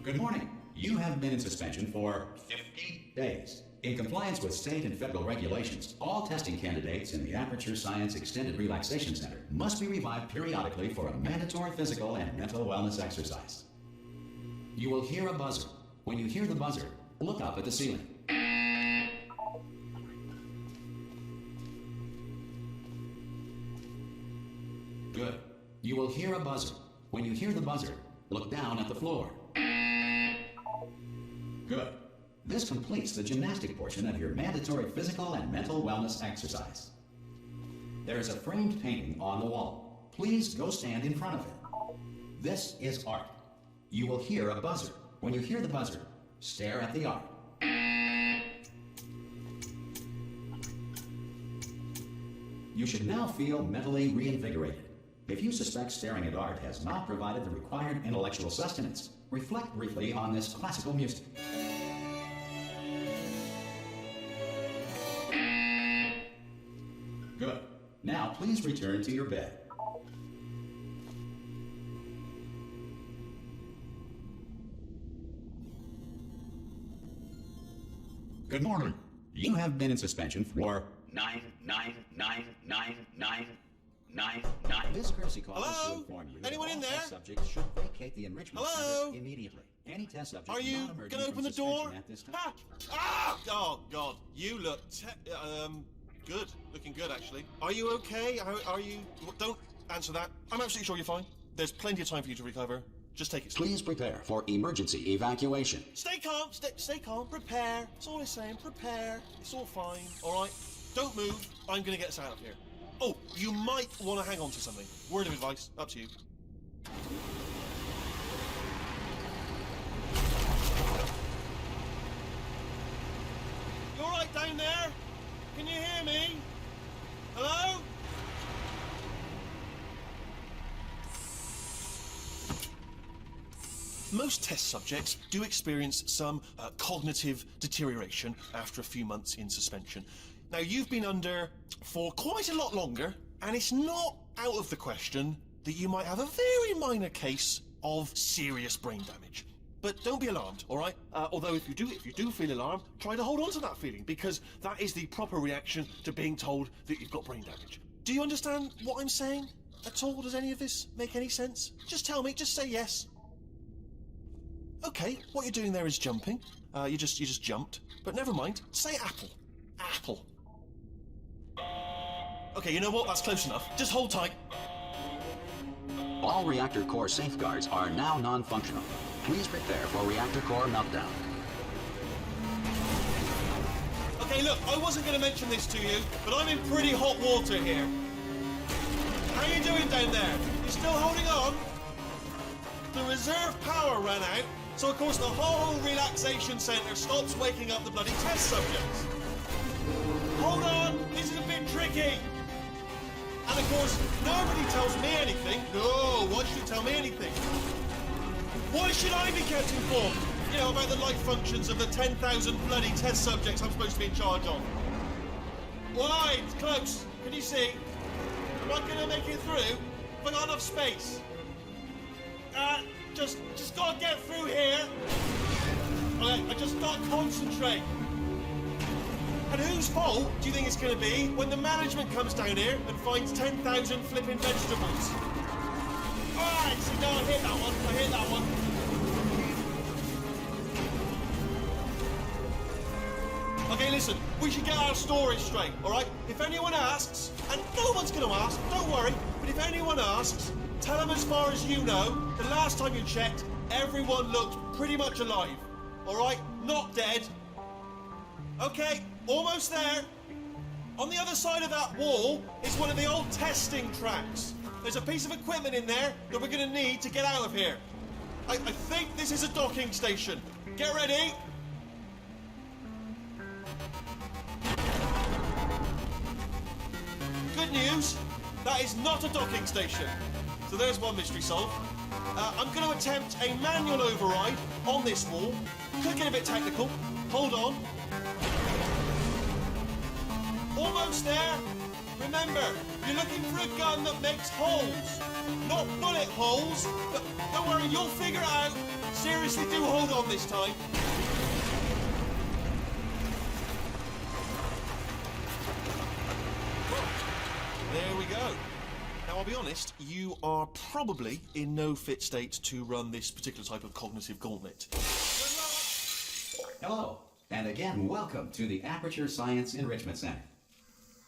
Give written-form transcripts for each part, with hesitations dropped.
Good morning. You have been in suspension for 50 days. In compliance with state and federal regulations, all testing candidates in the Aperture Science Extended Relaxation Center must be revived periodically for a mandatory physical and mental wellness exercise. You will hear a buzzer. When you hear the buzzer, look up at the ceiling. Good. You will hear a buzzer. When you hear the buzzer, look down at the floor. Good. This completes the gymnastic portion of your mandatory physical and mental wellness exercise. There is a framed painting on the wall. Please go stand in front of it. This is art. You will hear a buzzer. When you hear the buzzer, stare at the art. You should now feel mentally reinvigorated. If you suspect staring at art has not provided the required intellectual sustenance, reflect briefly on this classical music. Good. Now please return to your bed. Good morning. You have been in suspension for 9999999. This courtesy call is to inform you Anyone in there? test subjects should vacate the enrichment Hello? center immediately. Any test subject Are you not emerging gonna from open the door? suspension at this time. Ha! Ah! Oh God, you look good. Looking good, actually. Are you okay? Are you? Don't answer that. I'm absolutely sure you're fine. There's plenty of time for you to recover. Just take it slow. Please prepare for emergency evacuation. Stay calm. Stay calm. Prepare. That's all I'm saying. Prepare. It's all fine. All right. Don't move. I'm gonna get us out of here. Oh, you might want to hang on to something. Word of advice. Up to you. You all right down there? Can you hear me? Hello? Most test subjects do experience some cognitive deterioration after a few months in suspension. Now, you've been under for quite a lot longer, and it's not out of the question that you might have a very minor case of serious brain damage. But don't be alarmed, all right? Although if you do feel alarmed, try to hold on to that feeling, because that is the proper reaction to being told that you've got brain damage. Do you understand what I'm saying at all? Does any of this make any sense? Just tell me, just say yes. Okay, what you're doing there is jumping. You just jumped. But never mind, say apple. Apple. Okay, you know what? That's close enough. Just hold tight. All reactor core safeguards are now non-functional. Please prepare for reactor core meltdown. Okay, look, I wasn't going to mention this to you, but I'm in pretty hot water here. How you doing down there? You still holding on? The reserve power ran out, so of course the whole relaxation centre stops waking up the bloody test subjects. Hold on, this is a bit tricky. And of course, nobody tells me anything. No, why should you tell me anything? Why should I be kept informed? You know, about the life functions of the 10,000 bloody test subjects I'm supposed to be in charge of. Why? It's close. Can you see? Am I going to make it through? Have I got enough space? Just gotta get through here. Okay, I just gotta concentrate. And whose fault do you think it's gonna be when the management comes down here and finds 10,000 flipping vegetables? Alright, so no, I hit that one. Okay, listen, we should get our story straight, alright? If anyone asks, and no one's gonna ask, don't worry, but if anyone asks, tell them as far as you know, the last time you checked, everyone looked pretty much alive. Alright? Not dead. Okay, almost there. On the other side of that wall is one of the old testing tracks. There's a piece of equipment in there that we're gonna need to get out of here. I think this is a docking station. Get ready. Good news, that is not a docking station. So there's one mystery solved. I'm going to attempt a manual override on this wall. Could get a bit technical. Hold on. Almost there. Remember, you're looking for a gun that makes holes, not bullet holes. But don't worry, you'll figure it out. Seriously, do hold on this time. There we go. Now, I'll be honest, you are probably in no fit state to run this particular type of cognitive gauntlet. Hello, and again, welcome to the Aperture Science Enrichment Center.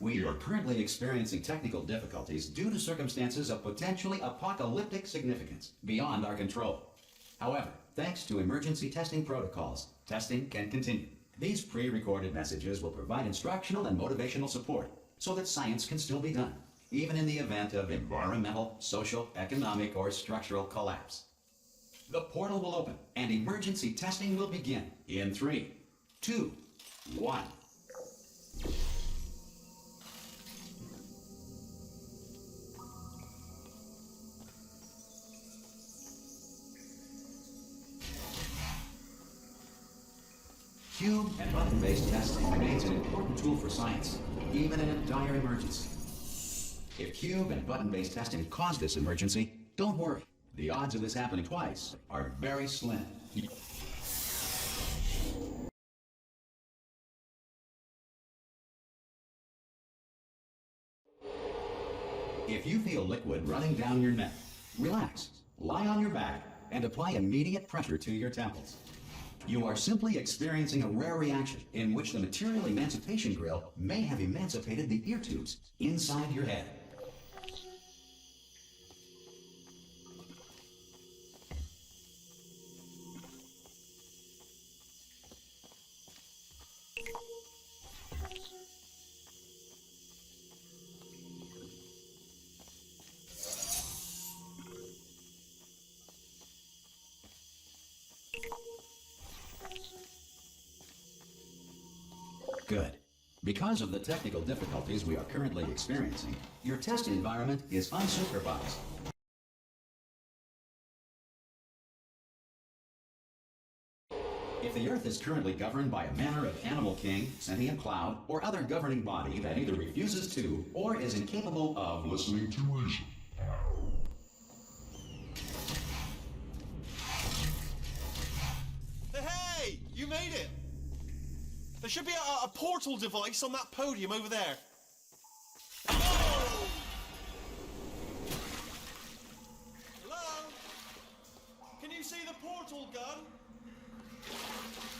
We are currently experiencing technical difficulties due to circumstances of potentially apocalyptic significance beyond our control. However, thanks to emergency testing protocols, testing can continue. These pre-recorded messages will provide instructional and motivational support so that science can still be done, even in the event of environmental, social, economic, or structural collapse. The portal will open and emergency testing will begin in 3, 2, 1. Cube and button-based testing remains an important tool for science, even in a dire emergency. If cube and button-based testing caused this emergency, don't worry. The odds of this happening twice are very slim. If you feel liquid running down your neck, relax, lie on your back, and apply immediate pressure to your temples. You are simply experiencing a rare reaction in which the material emancipation grill may have emancipated the ear tubes inside your head. Good. Because of the technical difficulties we are currently experiencing, your test environment is unsupervised. If the Earth is currently governed by a manner of animal king, sentient cloud, or other governing body that either refuses to or is incapable of listening to reason, Hey, you made it! There should be a portal device on that podium over there. Oh! Hello? Can you see the portal gun?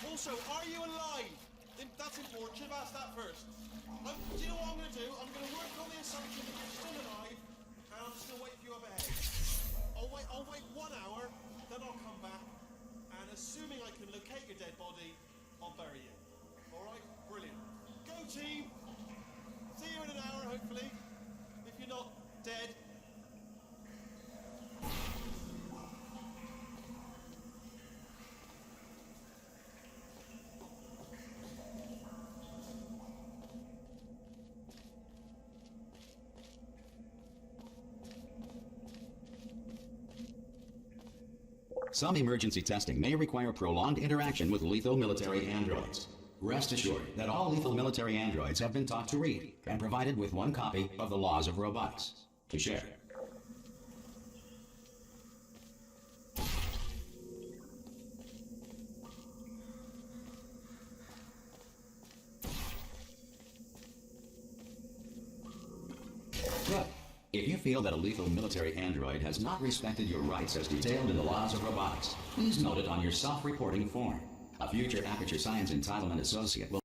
Also, are you alive? That's important. Should have asked that first. Do you know what I'm going to do? I'm going to work on the assumption that you're still alive, and I'm just going to wait for you up ahead. I'll wait 1 hour, then I'll come back, and assuming I can locate your dead body, I'll bury you. Alright, brilliant. Go team! See you in an hour, hopefully. If you're not dead. Some emergency testing may require prolonged interaction with lethal military androids. Rest assured that all lethal military androids have been taught to read and provided with 1 copy of the Laws of Robotics to share. But if you feel that a lethal military android has not respected your rights as detailed in the Laws of Robotics, please note it on your self-reporting form. A future Aperture Science Entitlement Associate will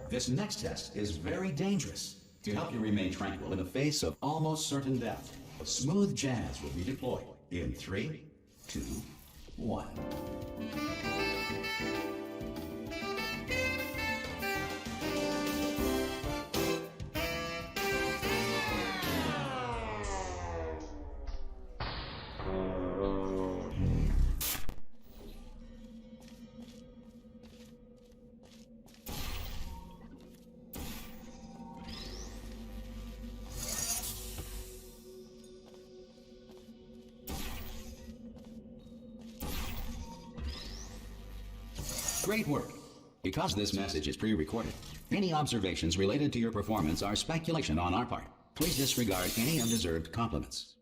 This next test is very dangerous. To help you remain tranquil in the face of almost certain death, a smooth jazz will be deployed in 3, 2, 1. Great work. Because this message is pre-recorded, any observations related to your performance are speculation on our part. Please disregard any undeserved compliments.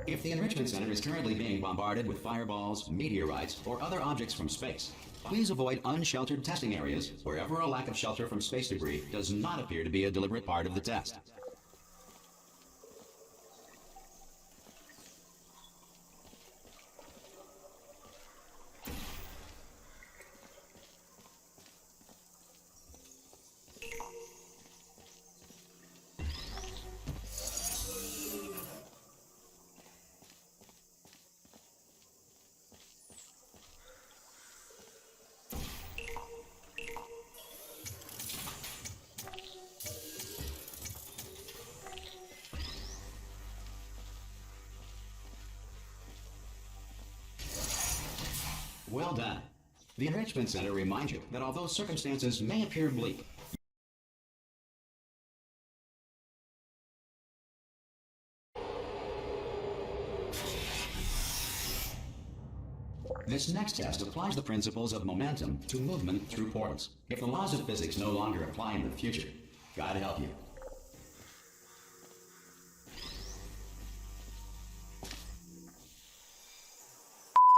If the Enrichment Center is currently being bombarded with fireballs, meteorites, or other objects from space, please avoid unsheltered testing areas wherever a lack of shelter from space debris does not appear to be a deliberate part of the test. Well done. The Enrichment Center reminds you that although circumstances may appear bleak, this next test applies the principles of momentum to movement through portals. If the laws of physics no longer apply in the future, God help you.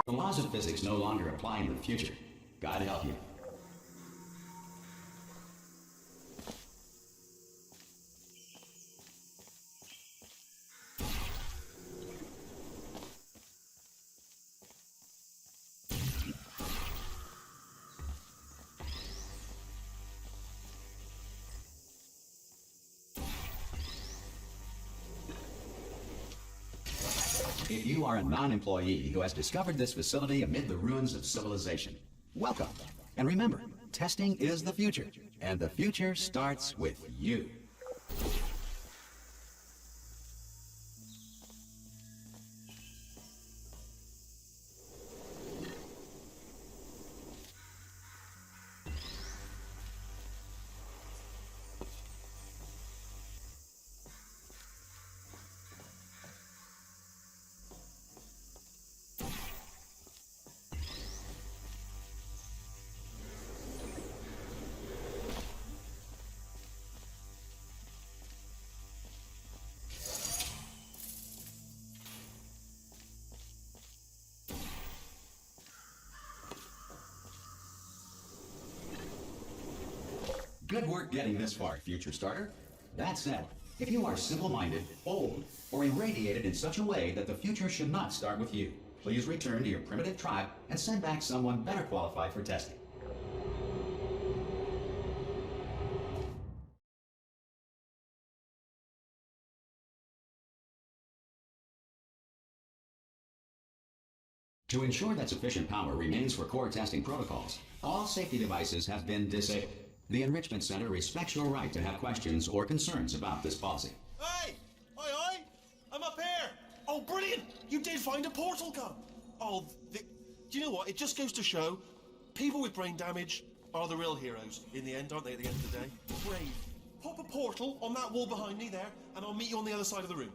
The laws of physics no longer apply in the future. God help you. If you are a non-employee who has discovered this facility amid the ruins of civilization, welcome. And remember, testing is the future, and the future starts with you. Good work getting this far, future starter. That said, if you are simple-minded, old, or irradiated in such a way that the future should not start with you, please return to your primitive tribe and send back someone better qualified for testing. To ensure that sufficient power remains for core testing protocols, all safety devices have been disabled. The Enrichment Center respects your right to have questions or concerns about this policy. Hey! Aye, aye! I'm up here! Oh, brilliant! You did find a portal gun! Oh, do you know what? It just goes to show, people with brain damage are the real heroes in the end, aren't they, at the end of the day? Brave. Pop a portal on that wall behind me there, and I'll meet you on the other side of the room.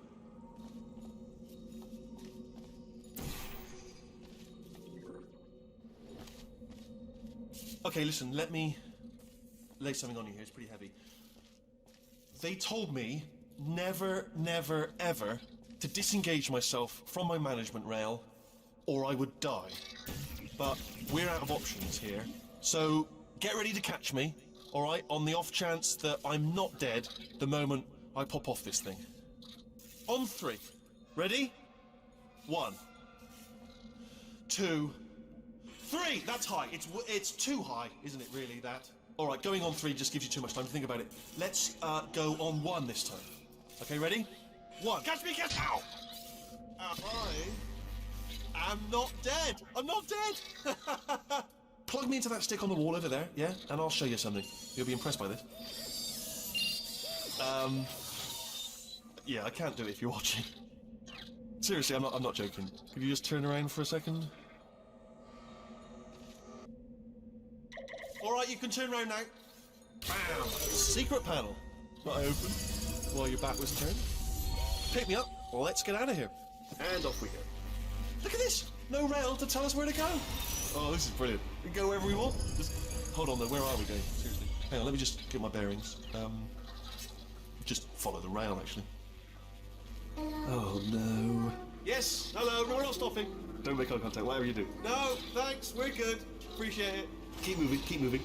Okay, listen, let me lay something on you here. It's pretty heavy. They told me never, never, ever to disengage myself from my management rail or I would die. But we're out of options here. So get ready to catch me, all right, on the off chance that I'm not dead the moment I pop off this thing. On 3. Ready? 1, 2, 3. That's high. It's too high, isn't it, really, that? All right, going on 3 just gives you too much time to think about it. Let's go on 1 this time. Okay, ready? 1. Catch me, catch! Ow! I am not dead. I'm not dead. plug me into that stick on the wall over there, yeah? And I'll show you something. You'll be impressed by this. Yeah, I can't do it if you're watching. Seriously, I'm not joking. Could you just turn around for a second? Alright, you can turn around now. Bam! Secret panel. That I opened while your back was turned. Pick me up. Let's get out of here. And off we go. Look at this! No rail to tell us where to go. Oh, this is brilliant. We can go wherever we want. Just hold on though, where are we going? Seriously. Hang on, let me just get my bearings. Just follow the rail, actually. Oh no. Yes, hello, no, we're not stopping. Don't make eye contact, whatever you do. No, thanks, we're good. Appreciate it. Keep moving, keep moving.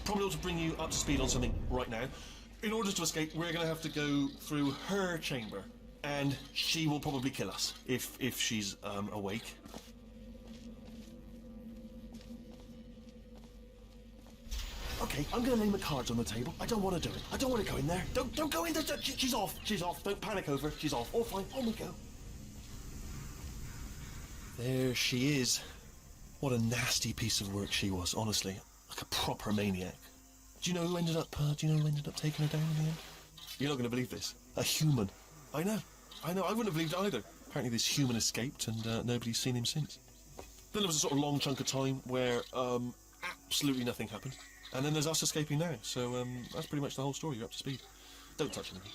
Probably ought to bring you up to speed on something right now. In order to escape, we're going to have to go through her chamber. And she will probably kill us, if she's awake. Okay, I'm gonna lay my cards on the table. I don't want to do it. I don't want to go in there. Don't go in there. She's off. She's off. Don't panic over. She's off. All fine. On we go. There she is. What a nasty piece of work she was, honestly. Like a proper maniac. Do you know who ended up taking her down in the end? You're not gonna believe this. A human. I know. I wouldn't have believed it either. Apparently this human escaped and nobody's seen him since. Then there was a sort of long chunk of time where absolutely nothing happened. And then there's us escaping now, so that's pretty much the whole story. You're up to speed. Don't touch anything.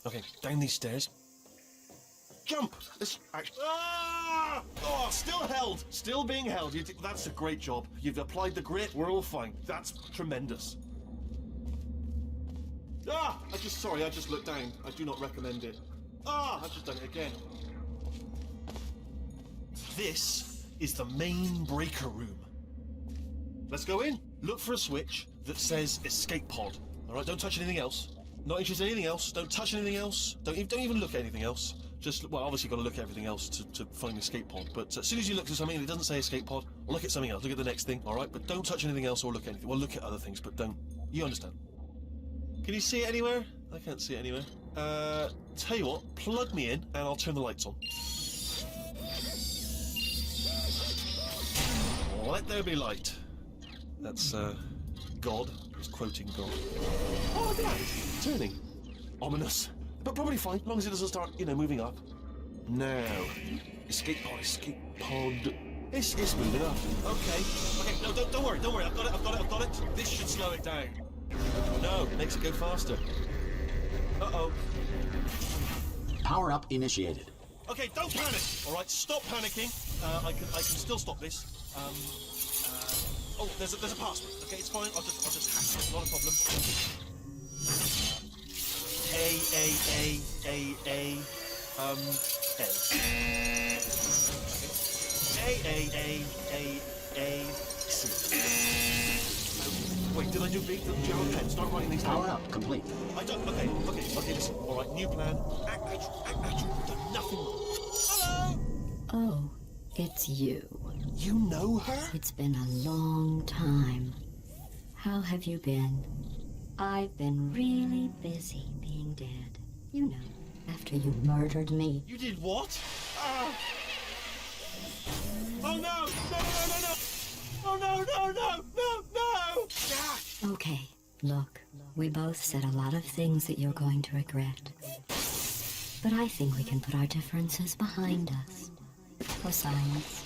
Okay, down these stairs. Jump! This actually... Ah! Oh, still held! Still being held. That's a great job. You've applied the grit. We're all fine. That's tremendous. Ah! I just looked down. I do not recommend it. Ah! I've just done it again. This is the main breaker room. Let's go in. Look for a switch that says escape pod. All right, don't touch anything else. Not interested in anything else. Don't touch anything else. Don't even look at anything else. Just, well, obviously you've got to look at everything else to find the escape pod. But as soon as you look at something and it doesn't say escape pod, or look at something else. Look at the next thing, all right? But don't touch anything else or look at anything. Well, look at other things, but don't. You understand? Can you see it anywhere? I can't see it anywhere. Tell you what, plug me in and I'll turn the lights on. Let there be light. That's, God. He's quoting God. Oh, look at that. Turning. Ominous. But probably fine, as long as it doesn't start, moving up. Now. Escape pod, escape pod. It's moving up. Okay, no, don't worry. I've got it. This should slow it down. No, it makes it go faster. Uh-oh. Power up initiated. Okay, don't panic. All right, stop panicking. I can still stop this. Oh, there's a password. Okay, it's fine. I'll just hack it. Not a problem. C. Wait, did I do big? Do you have a pen? Start writing these down. Power up complete. I don't. Okay. Listen. All right, new plan. Act natural. We've done nothing wrong. Hello. Oh, it's you. You know her? It's been a long time. How have you been? I've been really busy being dead. You know, after you murdered me. You did what? Oh no! Oh no! Okay, look, we both said a lot of things that you're going to regret. But I think we can put our differences behind us. For science.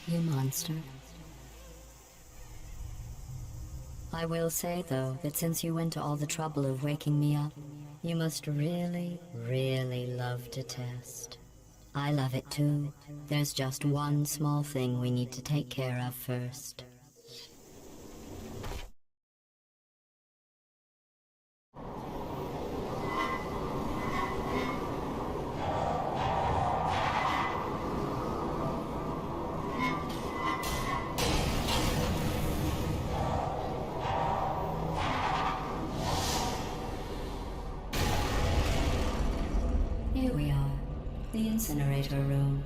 You monster. I will say, though, that since you went to all the trouble of waking me up, you must really, really love to test. I love it too. There's just one small thing we need to take care of first. here we are. The Incinerator Room.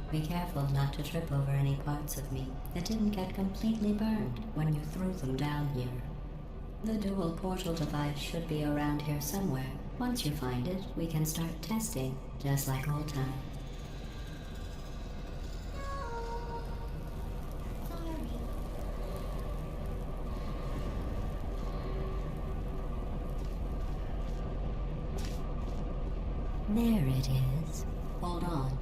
Be careful not to trip over any parts of me that didn't get completely burned when you threw them down here. The dual portal device should be around here somewhere. Once you find it, we can start testing, just like old times. There it is. Hold on.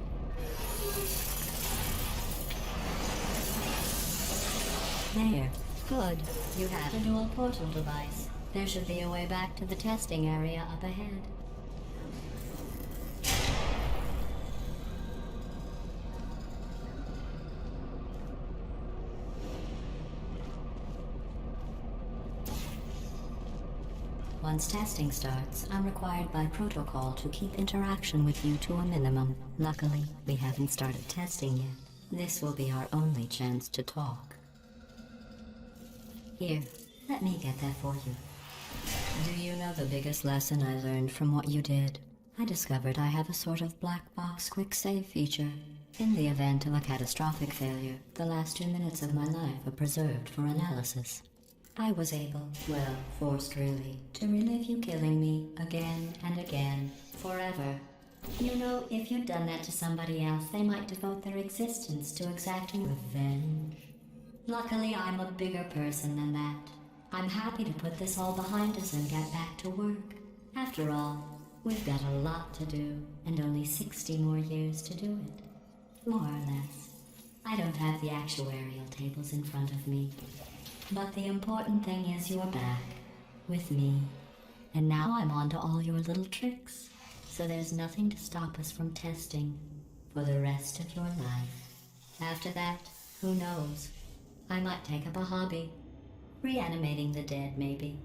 There. Good. You have a dual portal device. There should be a way back to the testing area up ahead. Once testing starts, I'm required by protocol to keep interaction with you to a minimum. Luckily, we haven't started testing yet. This will be our only chance to talk. Here, let me get that for you. Do you know the biggest lesson I learned from what you did? I discovered I have a sort of black box quick save feature. In the event of a catastrophic failure, the last 2 minutes of my life are preserved for analysis. I was able, well, forced really, to relive you killing me again and again, forever. You know, if you'd done that to somebody else, they might devote their existence to exacting revenge. Luckily, I'm a bigger person than that. I'm happy to put this all behind us and get back to work. After all, we've got a lot to do, and only 60 more years to do it. More or less. I don't have the actuarial tables in front of me. But the important thing is you're back, with me. And now I'm on to all your little tricks. So there's nothing to stop us from testing for the rest of your life. After that, who knows? I might take up a hobby. Reanimating the dead, maybe.